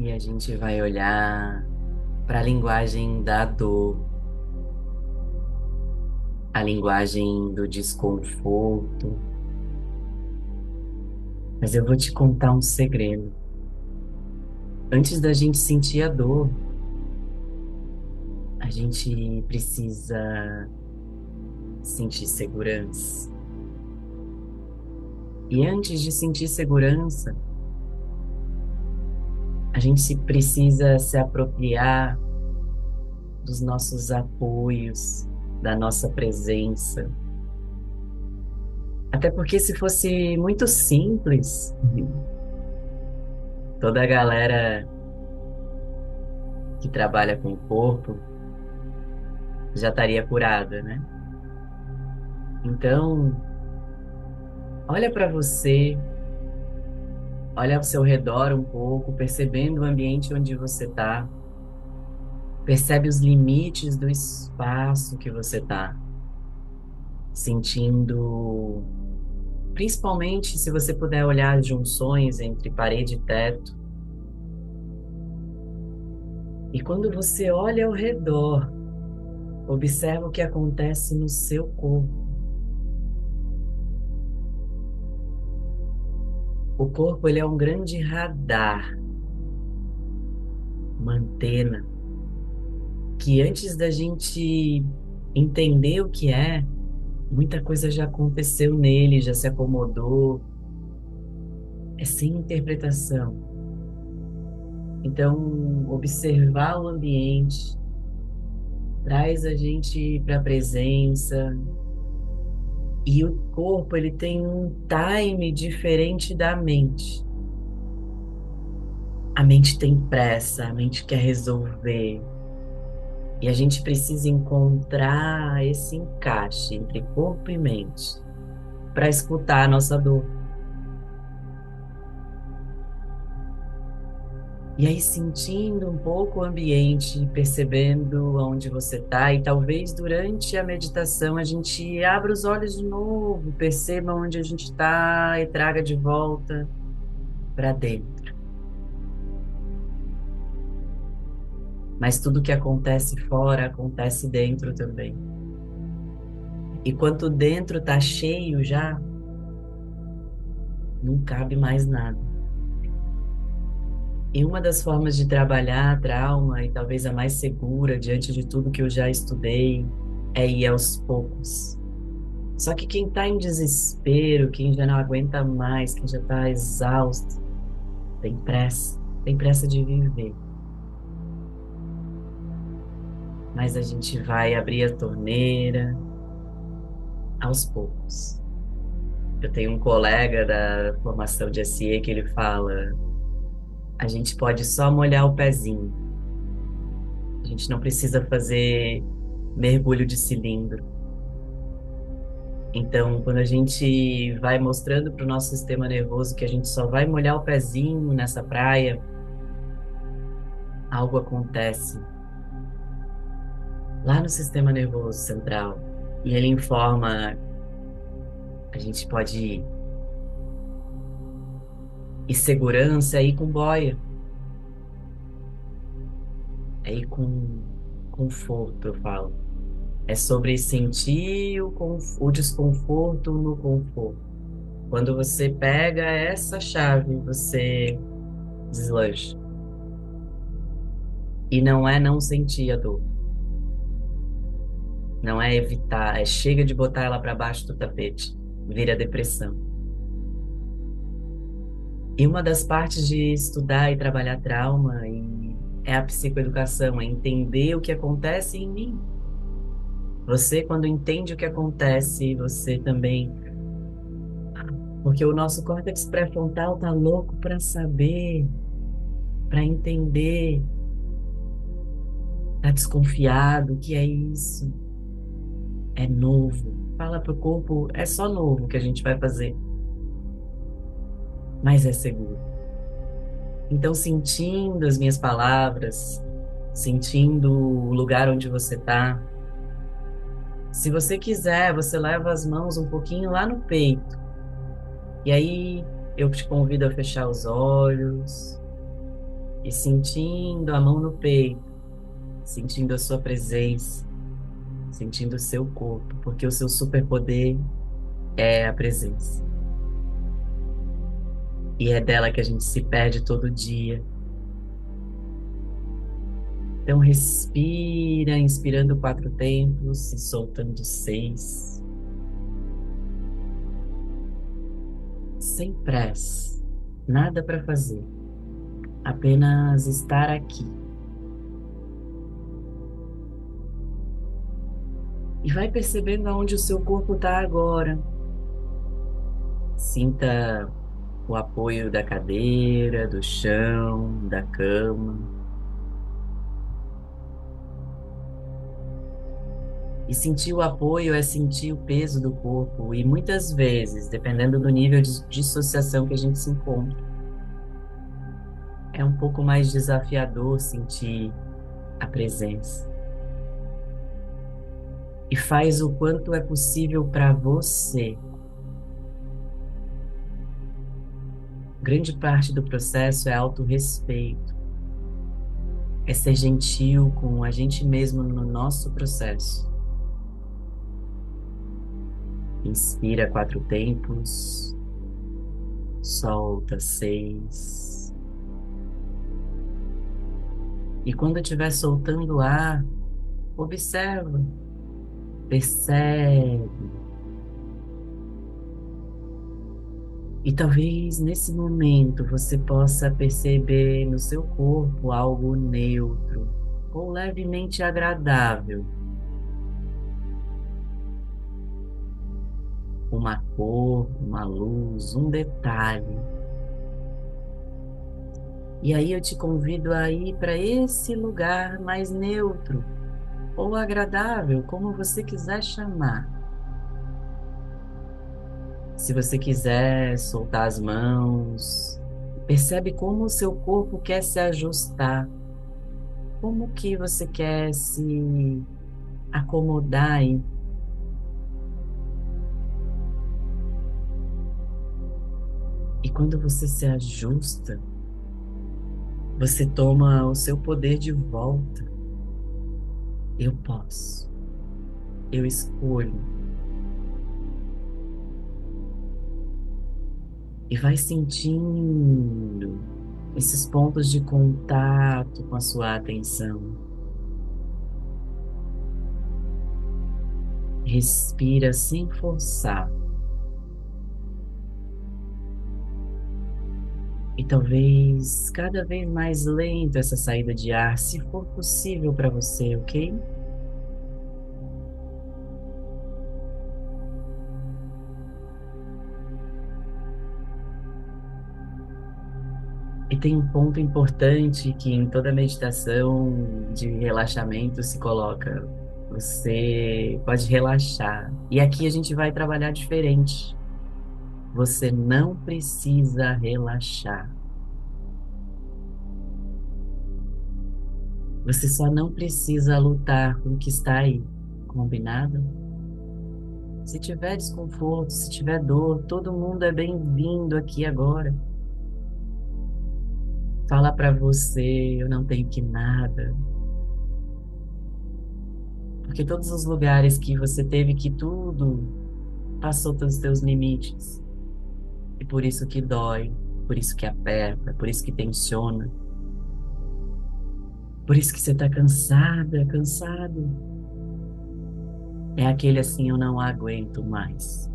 E a gente vai olhar para a linguagem da dor, a linguagem do desconforto. Mas eu vou te contar um segredo. Antes da gente sentir a dor, a gente precisa sentir segurança. E antes de sentir segurança, a gente precisa se apropriar dos nossos apoios, da nossa presença. Até porque se fosse muito simples, toda a galera que trabalha com o corpo já estaria curada, né? Então, olha para você, olha ao seu redor um pouco, percebendo o ambiente onde você está, percebe os limites do espaço que você está, sentindo, principalmente se você puder olhar as junções entre parede e teto. E quando você olha ao redor, observa o que acontece no seu corpo. O corpo, ele é um grande radar, uma antena, que antes da gente entender o que é, muita coisa já aconteceu nele, já se acomodou, é sem interpretação. Então, observar o ambiente traz a gente para a presença, e o corpo, ele tem um time diferente da mente. A mente tem pressa, a mente quer resolver. E a gente precisa encontrar esse encaixe entre corpo e mente para escutar a nossa dor. E aí, sentindo um pouco o ambiente, percebendo onde você está, e talvez durante a meditação a gente abra os olhos de novo, perceba onde a gente está e traga de volta para dentro. Mas tudo que acontece fora acontece dentro também. E quanto dentro está cheio já, não cabe mais nada. E uma das formas de trabalhar trauma, e talvez a mais segura diante de tudo que eu já estudei, é ir aos poucos. Só que quem está em desespero, quem já não aguenta mais, quem já está exausto, tem pressa de viver. Mas a gente vai abrir a torneira aos poucos. Eu tenho um colega da formação de SE que ele fala: a gente pode só molhar o pezinho. A gente não precisa fazer mergulho de cilindro. Então, quando a gente vai mostrando para o nosso sistema nervoso que a gente só vai molhar o pezinho nessa praia, algo acontece lá no sistema nervoso central. E ele informa, a gente pode ir. E segurança é ir com boia, é ir com conforto, eu falo. É sobre sentir o desconforto no conforto. Quando você pega essa chave, você deslancha. E não é não sentir a dor. Não é evitar, é chega de botar ela para baixo do tapete. Vira depressão. E uma das partes de estudar e trabalhar trauma é a psicoeducação, é entender o que acontece em mim. Você, quando entende o que acontece, você também. Porque o nosso córtex pré-frontal tá louco para saber, para entender, tá desconfiado, o que é isso? É novo. Fala pro corpo, é só novo que a gente vai fazer, mas é seguro. Então, sentindo as minhas palavras, sentindo o lugar onde você tá, se você quiser, você leva as mãos um pouquinho lá no peito. E aí eu te convido a fechar os olhos e sentindo a mão no peito, sentindo a sua presença, sentindo o seu corpo, porque o seu superpoder é a presença. E é dela que a gente se perde todo dia. Então respira, inspirando 4 tempos e soltando 6. Sem pressa, nada para fazer, apenas estar aqui. E vai percebendo aonde o seu corpo está agora. Sinta o apoio da cadeira, do chão, da cama. E sentir o apoio é sentir o peso do corpo. E muitas vezes, dependendo do nível de dissociação que a gente se encontra, é um pouco mais desafiador sentir a presença. E faz o quanto é possível para você. Grande parte do processo é autorrespeito. É ser gentil com a gente mesmo no nosso processo. Inspira 4 tempos, solta 6. E quando estiver soltando o ar, observa, percebe. E talvez nesse momento você possa perceber no seu corpo algo neutro ou levemente agradável. Uma cor, uma luz, um detalhe. E aí eu te convido a ir para esse lugar mais neutro ou agradável, como você quiser chamar. Se você quiser soltar as mãos, percebe como o seu corpo quer se ajustar, como que você quer se acomodar aí. E quando você se ajusta, você toma o seu poder de volta. Eu posso. Eu escolho. E vai sentindo esses pontos de contato com a sua atenção. Respira sem forçar. E talvez cada vez mais lento essa saída de ar, se for possível para você, ok? E tem um ponto importante que em toda meditação de relaxamento se coloca. Você pode relaxar. E aqui a gente vai trabalhar diferente. Você não precisa relaxar. Você só não precisa lutar com o que está aí. Combinado? Se tiver desconforto, se tiver dor, todo mundo é bem-vindo aqui agora. Fala pra você, eu não tenho que nada. Porque todos os lugares que você teve que tudo passou dos teus limites. E por isso que dói, por isso que aperta, por isso que tensiona. Por isso que você tá cansada, cansado. É aquele assim, eu não aguento mais.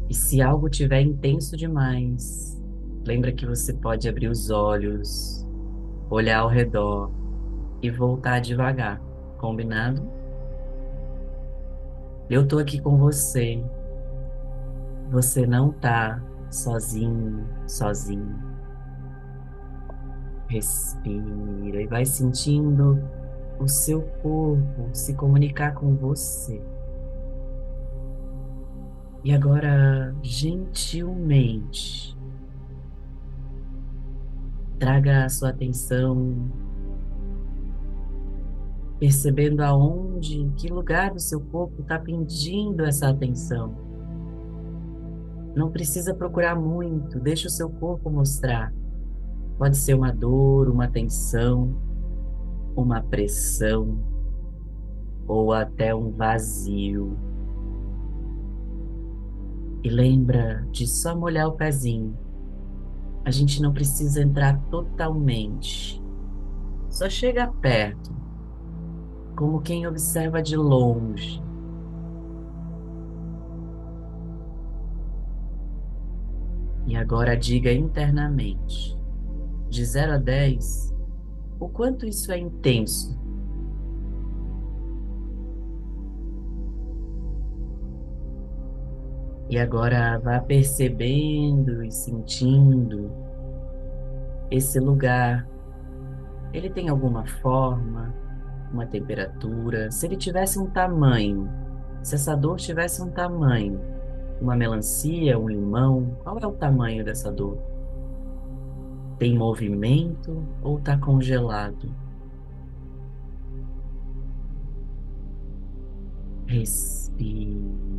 E se algo tiver intenso demais, lembra que você pode abrir os olhos, olhar ao redor e voltar devagar. Combinado? Eu tô aqui com você. Você não tá sozinho, sozinho. Respira e vai sentindo o seu corpo se comunicar com você. E agora, gentilmente, traga a sua atenção, percebendo aonde, em que lugar do seu corpo está pedindo essa atenção. Não precisa procurar muito, deixa o seu corpo mostrar. Pode ser uma dor, uma tensão, uma pressão ou até um vazio. E lembra de só molhar o pezinho. A gente não precisa entrar totalmente. Só chega perto, como quem observa de longe. E agora diga internamente, de 0 a 10, o quanto isso é intenso. E agora vá percebendo e sentindo esse lugar. Ele tem alguma forma, uma temperatura? Se ele tivesse um tamanho, se essa dor tivesse um tamanho, uma melancia, um limão, qual é o tamanho dessa dor? Tem movimento ou está congelado? Respira.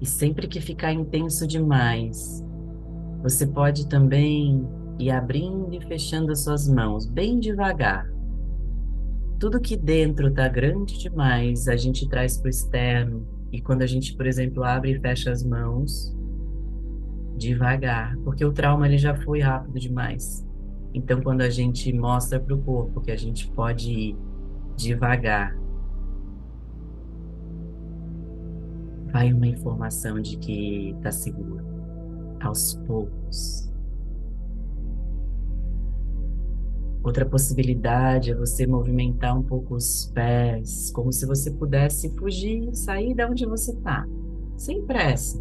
E sempre que ficar intenso demais, você pode também ir abrindo e fechando as suas mãos bem devagar. Tudo que dentro está grande demais, a gente traz para o externo. E quando a gente, por exemplo, abre e fecha as mãos, devagar, porque o trauma ele já foi rápido demais. Então, quando a gente mostra para o corpo que a gente pode ir devagar, vai uma informação de que está seguro, aos poucos. Outra possibilidade é você movimentar um pouco os pés, como se você pudesse fugir, sair da onde você está, sem pressa.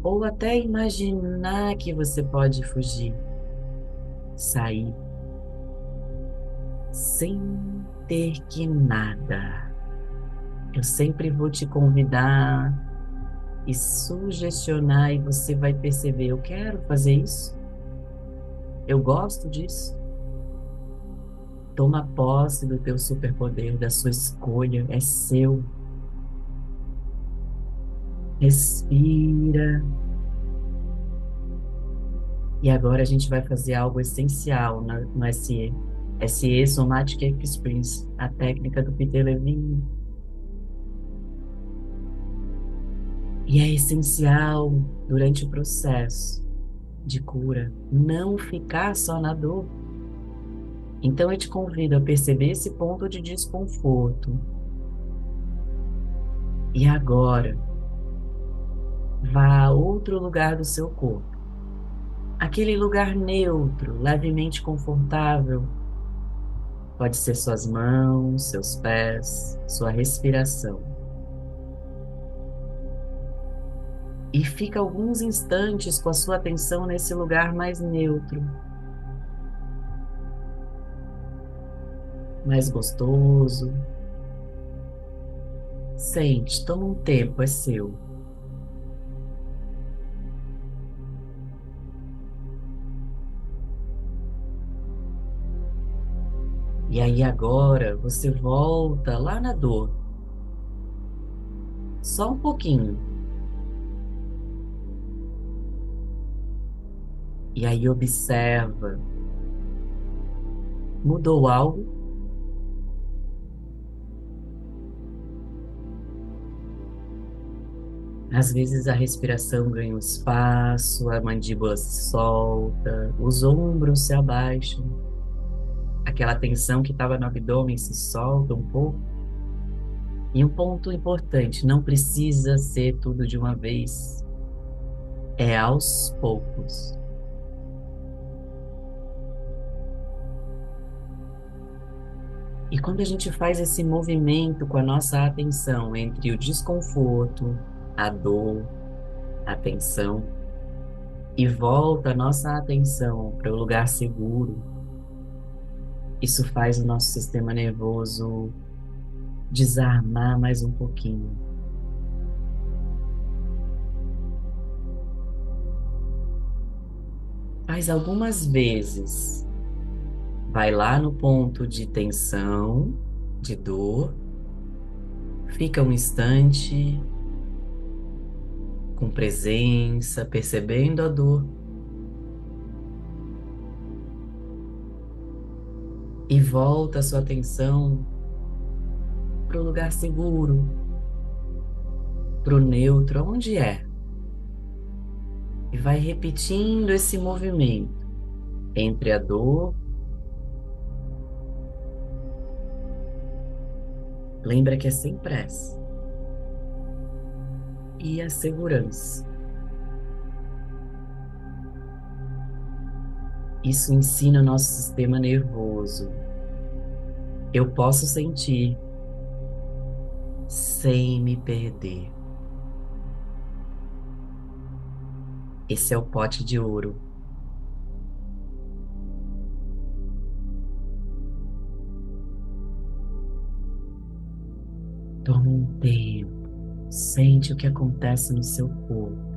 Ou até imaginar que você pode fugir, sair, sem ter que nada. Eu sempre vou te convidar e sugestionar, e você vai perceber: eu quero fazer isso, eu gosto disso. Toma posse do teu superpoder, da sua escolha, é seu. Respira. E agora a gente vai fazer algo essencial no SE. SE, Somatic Experience, a técnica do Peter Levine. E é essencial, durante o processo de cura, não ficar só na dor. Então eu te convido a perceber esse ponto de desconforto. E agora, vá a outro lugar do seu corpo. Aquele lugar neutro, levemente confortável. Pode ser suas mãos, seus pés, sua respiração. E fica alguns instantes com a sua atenção nesse lugar mais neutro, mais gostoso. Sente, toma um tempo, é seu. E aí agora você volta lá na dor. Só um pouquinho. E aí observa. Mudou algo? Às vezes a respiração ganha um espaço, a mandíbula se solta, os ombros se abaixam, aquela tensão que estava no abdômen se solta um pouco. E um ponto importante, não precisa ser tudo de uma vez, é aos poucos. E quando a gente faz esse movimento com a nossa atenção entre o desconforto, a dor, a tensão, e volta a nossa atenção para o lugar seguro, isso faz o nosso sistema nervoso desarmar mais um pouquinho. Faz algumas vezes. Vai lá no ponto de tensão, de dor, fica um instante com presença, percebendo a dor. E volta a sua atenção para o lugar seguro, para o neutro, onde é. E vai repetindo esse movimento entre a dor. Lembra que é sem pressa. E a segurança. Isso ensina o nosso sistema nervoso. Eu posso sentir sem me perder. Esse é o pote de ouro. Toma um tempo, sente o que acontece no seu corpo.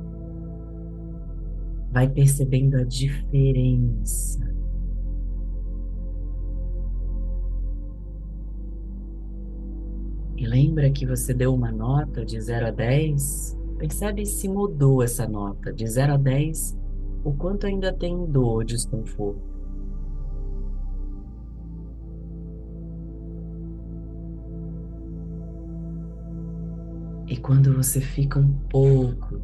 Vai percebendo a diferença. E lembra que você deu uma nota de 0 a 10? Percebe se mudou essa nota de 0 a 10, o quanto ainda tem dor, desconforto. E quando você fica um pouco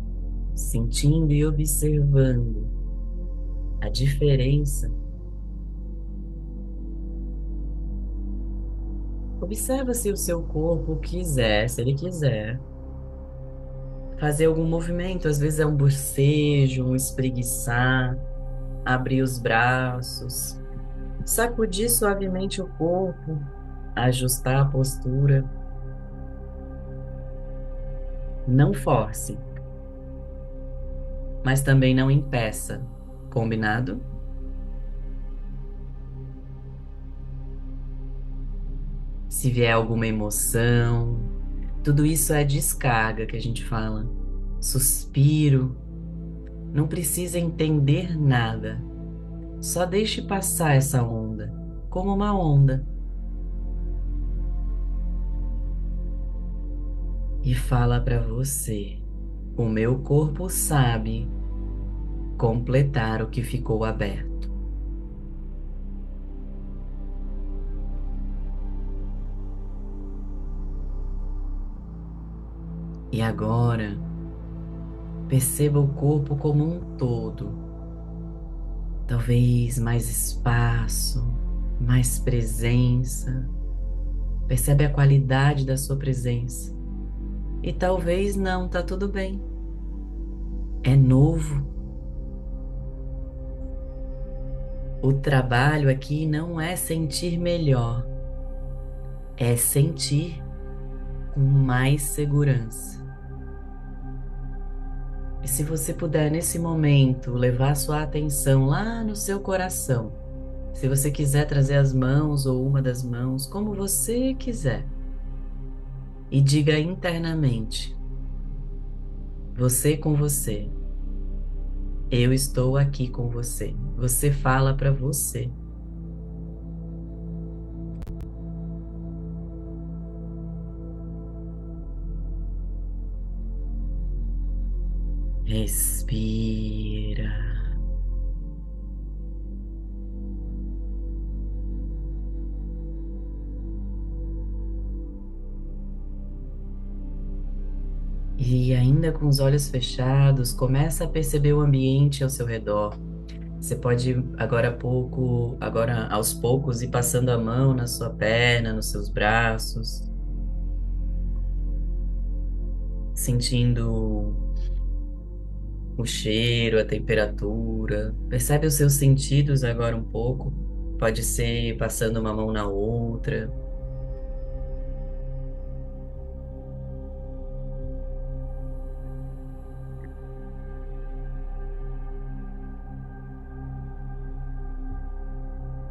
sentindo e observando a diferença, observa se o seu corpo quiser, se ele quiser, fazer algum movimento. Às vezes é um bocejo, um espreguiçar, abrir os braços, sacudir suavemente o corpo, ajustar a postura. Não force, mas também não impeça. Combinado? Se vier alguma emoção, tudo isso é descarga que a gente fala. Suspiro. Não precisa entender nada. Só deixe passar essa onda, como uma onda. E fala para você: o meu corpo sabe completar o que ficou aberto. E agora, perceba o corpo como um todo. Talvez mais espaço, mais presença. Percebe a qualidade da sua presença. E talvez não, tá tudo bem. É novo. O trabalho aqui não é sentir melhor, é sentir com mais segurança. E se você puder, nesse momento, levar sua atenção lá no seu coração, se você quiser trazer as mãos ou uma das mãos, como você quiser, e diga internamente, você com você, eu estou aqui com você. Você fala para você. Respira. E ainda com os olhos fechados, começa a perceber o ambiente ao seu redor. Você pode agora aos poucos, ir passando a mão na sua perna, nos seus braços, sentindo o cheiro, a temperatura. Percebe os seus sentidos agora um pouco. Pode ser passando uma mão na outra.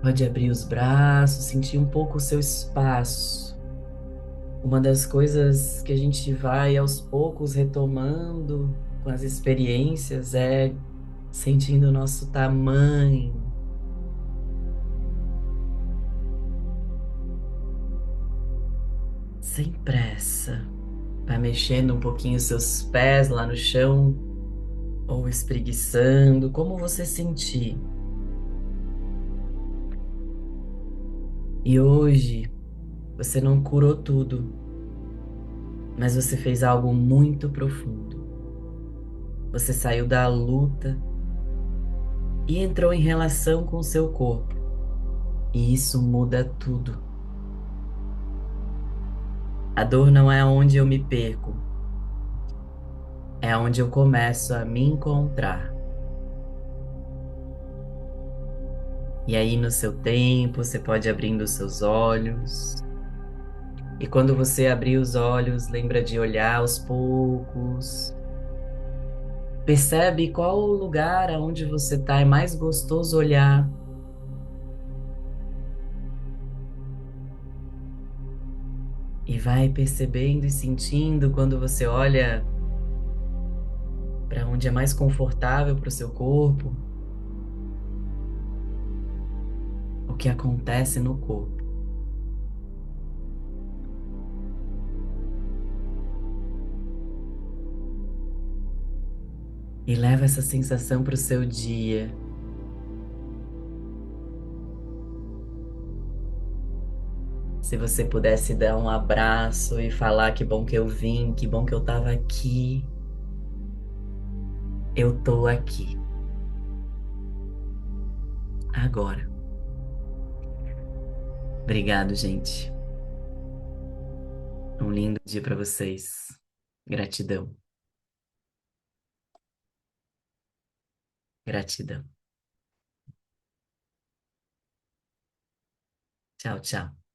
Pode abrir os braços, sentir um pouco o seu espaço. Uma das coisas que a gente vai aos poucos retomando com as experiências é sentindo o nosso tamanho. Sem pressa. Vai mexendo um pouquinho seus pés lá no chão, ou espreguiçando, como você sentir. E hoje você não curou tudo, mas você fez algo muito profundo. Você saiu da luta e entrou em relação com o seu corpo. E isso muda tudo. A dor não é onde eu me perco, é onde eu começo a me encontrar. E aí, no seu tempo, você pode abrindo os seus olhos. E quando você abrir os olhos, lembra de olhar aos poucos. Percebe qual o lugar aonde você está é mais gostoso olhar. E vai percebendo e sentindo quando você olha para onde é mais confortável para o seu corpo, o que acontece no corpo. E leva essa sensação para o seu dia. Se você pudesse dar um abraço e falar que bom que eu vim, que bom que eu estava aqui, eu tô aqui, agora. Obrigado, gente. Um lindo dia para vocês. Gratidão, gratidão. Tchau, tchau.